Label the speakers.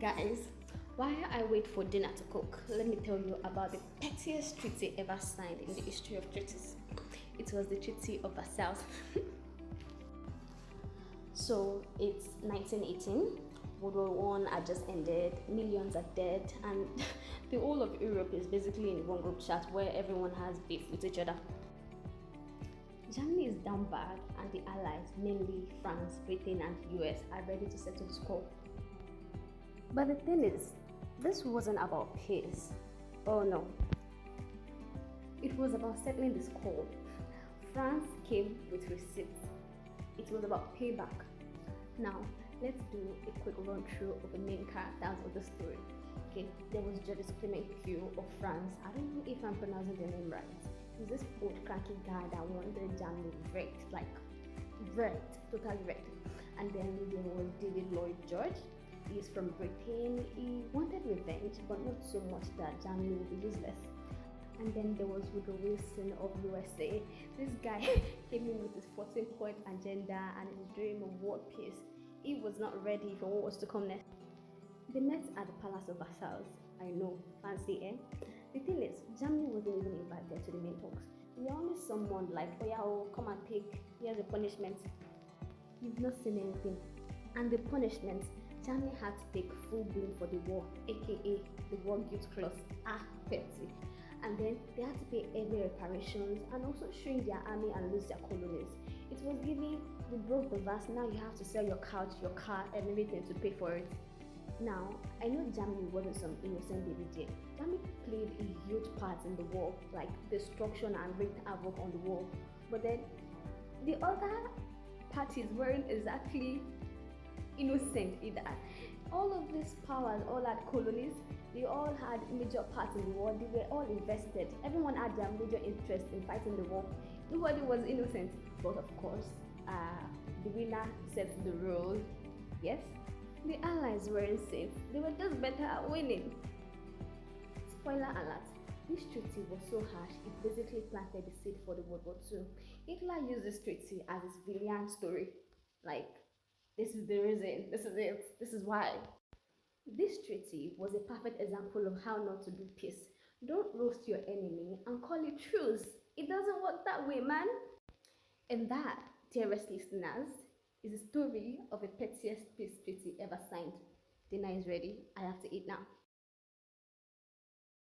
Speaker 1: Guys, while I wait for dinner to cook, let me tell you about the pettiest treaty ever signed in the history of treaties. It was the Treaty of Versailles. So it's 1918. World War One had just ended, millions are dead, and the whole of Europe is basically in one group chat where everyone has beef with each other. Germany is down bad, and the Allies, mainly France, Britain, and the US, are ready to settle the score. But the thing is, this wasn't about peace. Oh no. It was about settling the score. France came with receipts. It was about payback. Now, let's do a quick run through of the main characters of the story. Okay, there was Judges Clement Q of France. I don't know if I'm pronouncing the name right. He's this old cranky guy that wanted Germany wrecked, totally wrecked. And then there was David Lloyd George. He's from Britain. He wanted revenge, but not so much that Germany would be useless. And then there was Woodrow Wilson of USA. This guy came in with his 14-point agenda and his dream of world peace. He was not ready for what was to come next. They met at the Palace of Versailles. I know, fancy, eh? The thing is, Germany wasn't even invited to the main talks. We only someone like, oh yeah, oh, come and take, here's the punishment. You've not seen anything. And the punishment, Germany had to take full blame for the war, aka the war guilt clause. Petty. And then they had to pay heavy reparations and also shrink their army and lose their colonies. It was giving, we broke the vase, now you have to sell your couch, your car, and everything to pay for it. Now, I know Germany wasn't some innocent baby Jane. Germany played a huge part in the war, like destruction and wreaked havoc on the war. But then, the other parties weren't exactly innocent either. All of these powers all had colonies, they all had major parts in the war, they were all invested. Everyone had their major interest in fighting the war. Nobody was innocent. But of course, the winner sets the rules. Yes? The Allies weren't safe. They were just better at winning. Spoiler alert. This treaty was so harsh, it basically planted the seed for the World War II. Hitler used this treaty as his villain story. Like, this is the reason, this is it, this is why. This treaty was a perfect example of how not to do peace. Don't roast your enemy and call it truce. It doesn't work that way, man. And that, dearest listeners, is the story of the pettiest peace treaty ever signed. Dinner is ready. I have to eat now.